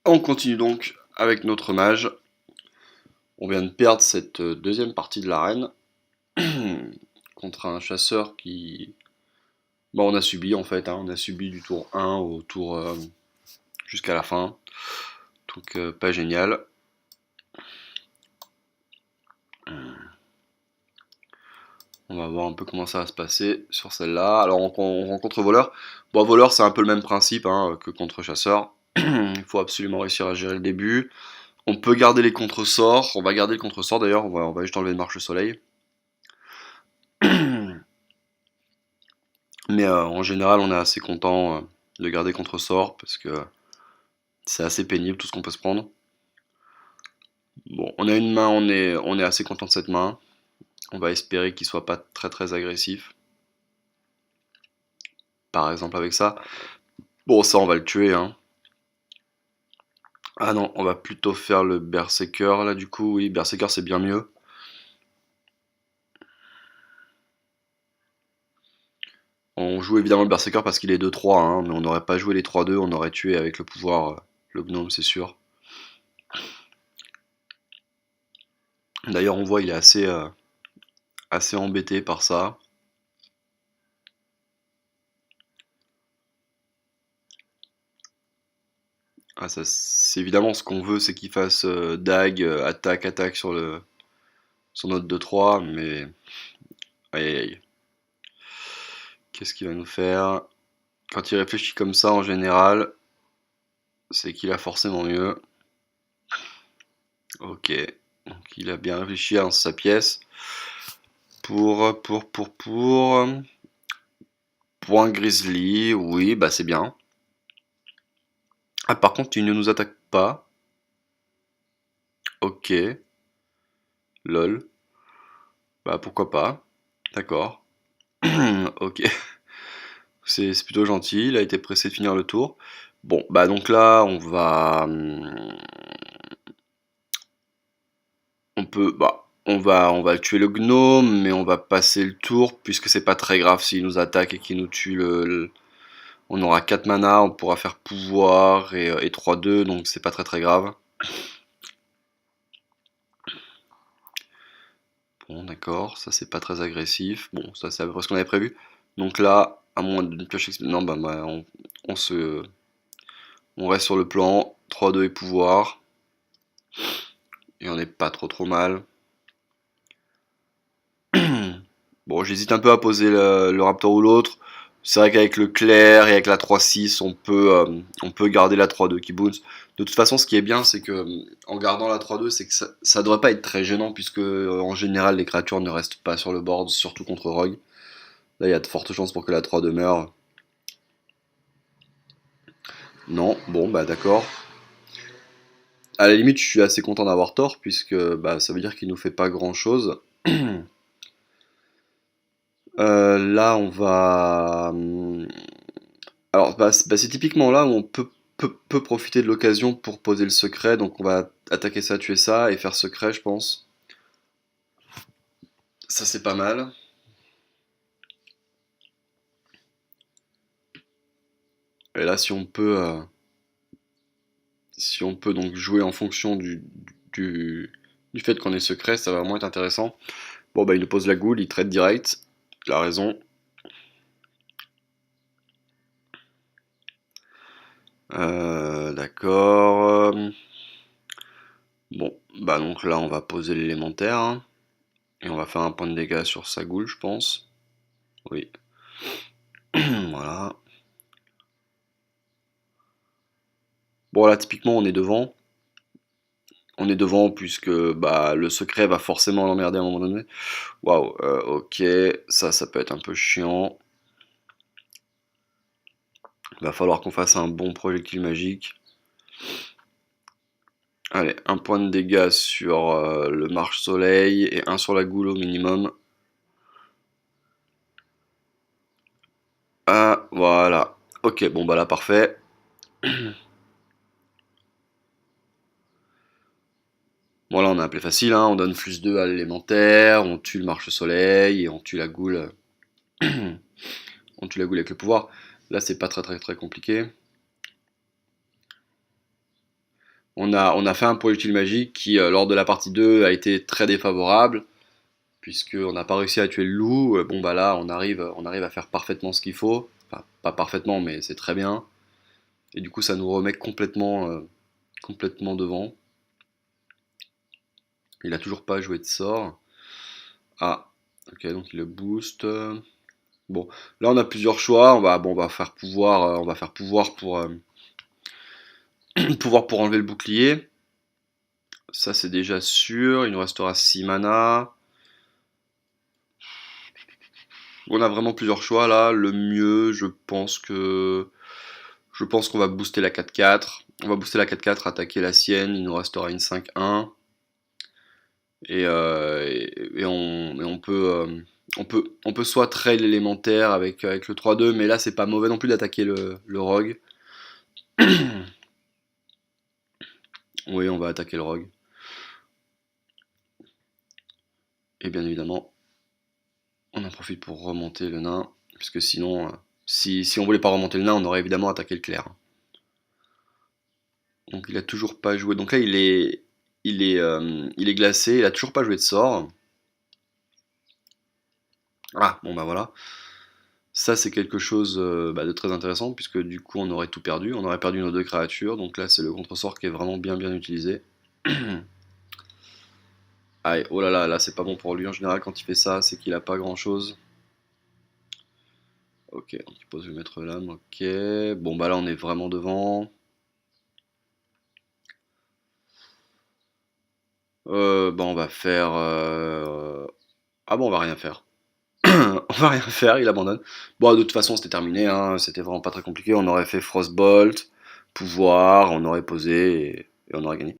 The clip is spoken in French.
On continue donc avec notre mage. On vient de perdre cette deuxième partie de l'arène contre un chasseur qui... Bon, on a subi en fait, hein, on a subi du tour 1 au tour jusqu'à la fin. Donc pas génial. On va voir un peu comment ça va se passer sur celle-là. Alors on rencontre voleur. Bon, voleur c'est un peu le même principe hein, que contre chasseur. Il faut absolument réussir à gérer le début. On peut garder les contre-sorts. On va garder le contre-sort d'ailleurs. On va juste enlever le marche-soleil. Mais en général, on est assez content de garder contre-sort parce que c'est assez pénible tout ce qu'on peut se prendre. Bon, on a une main, on est assez content de cette main. On va espérer qu'il soit pas très très agressif. Par exemple avec ça. Bon, ça on va le tuer, hein. Ah non, on va plutôt faire le Berserker là du coup. Oui, Berserker c'est bien mieux. On joue évidemment le Berserker parce qu'il est 2-3, hein, mais on n'aurait pas joué les 3-2, on aurait tué avec le pouvoir le gnome, c'est sûr. D'ailleurs, on voit il est assez embêté par ça. Ah, ça, c'est évidemment ce qu'on veut, c'est qu'il fasse dag, attaque, attaque sur notre 2-3, mais aïe aïe aïe. Qu'est-ce qu'il va nous faire? Quand il réfléchit comme ça en général, c'est qu'il a forcément mieux. Ok, donc il a bien réfléchi à sa pièce. Pour. Point grizzly, oui, bah c'est bien. Ah, par contre, il ne nous attaque pas. Ok, lol. Bah pourquoi pas. D'accord. Ok. C'est plutôt gentil, il a été pressé de finir le tour. Bon, bah donc là, on peut, bah, on va tuer le gnome, mais on va passer le tour, puisque c'est pas très grave s'il nous attaque et qu'il nous tue on aura 4 mana, on pourra faire pouvoir et 3-2, donc c'est pas très très grave. Bon, d'accord, ça c'est pas très agressif. Bon, ça c'est à peu près ce qu'on avait prévu. Donc là, à moins d'une pioche... Non, bah, on se... On reste sur le plan, 3-2 et pouvoir. Et on n'est pas trop trop mal. Bon, j'hésite un peu à poser le Raptor ou l'autre. C'est vrai qu'avec le clair et avec la 3-6, on peut garder la 3-2 qui bounce. De toute façon, ce qui est bien, c'est que en gardant la 3-2, c'est que ça devrait pas être très gênant, puisque en général, les créatures ne restent pas sur le board, surtout contre Rogue. Là, il y a de fortes chances pour que la 3 demeure. Non, bon, bah d'accord. À la limite, je suis assez content d'avoir tort, puisque bah, ça veut dire qu'il nous fait pas grand-chose. Là, on va... Alors, c'est typiquement là où on peut profiter de l'occasion pour poser le secret, donc on va attaquer ça, tuer ça, et faire secret, je pense. Ça, c'est pas mal. Et là, si on peut donc jouer en fonction du, du fait qu'on est secret, ça va vraiment être intéressant. Bon, bah, il nous pose la goule, il traite direct. Il a raison. D'accord. Bon, bah donc là on va poser l'élémentaire, hein, et on va faire un point de dégâts sur sa goule, je pense. Oui. Voilà. Bon là typiquement on est devant. On est devant puisque bah le secret va forcément l'emmerder à un moment donné. Waouh, ok, ça peut être un peu chiant. Il va falloir qu'on fasse un bon projectile magique. Allez, un point de dégâts sur le marche-soleil et un sur la goule au minimum. Ah, voilà. Ok, bon bah là parfait. Bon là on a appelé facile, hein, on donne +2 à l'élémentaire, on tue le marche-soleil et on tue la goule. On tue la goule avec le pouvoir. Là c'est pas très très très compliqué. On a fait un projectile magique qui, lors de la partie 2, a été très défavorable, puisqu'on n'a pas réussi à tuer le loup. Bon bah là, on arrive à faire parfaitement ce qu'il faut. Enfin, pas parfaitement, mais c'est très bien. Et du coup, ça nous remet complètement devant. Il a toujours pas joué de sort. Ah, ok, donc il le booste. Bon, là on a plusieurs choix. On va faire pouvoir pouvoir pour enlever le bouclier. Ça c'est déjà sûr. Il nous restera 6 mana. On a vraiment plusieurs choix là. Le mieux, je pense qu'on va booster la 4-4. On va booster la 4-4, attaquer la sienne. Il nous restera une 5-1. Et on peut soit trail l'élémentaire avec le 3-2, mais là c'est pas mauvais non plus d'attaquer le rogue. Oui, on va attaquer le rogue. Et bien évidemment, on en profite pour remonter le nain, puisque sinon, si on voulait pas remonter le nain, on aurait évidemment attaqué le clair. Donc il a toujours pas joué. Donc là il est glacé, il a toujours pas joué de sort. Ah, bon bah voilà. Ça c'est quelque chose de très intéressant, puisque du coup on aurait tout perdu. On aurait perdu nos deux créatures, donc là c'est le contre-sort qui est vraiment bien utilisé. Aïe, oh là là, là c'est pas bon pour lui en général quand il fait ça, c'est qu'il a pas grand chose. Ok, donc il pose le maître lame, ok. Bon bah là on est vraiment devant. Bah on va faire... Ah bon, on va rien faire. On va rien faire, il abandonne. Bon, de toute façon c'était terminé, hein. C'était vraiment pas très compliqué. On aurait fait Frostbolt, pouvoir, on aurait posé et on aurait gagné.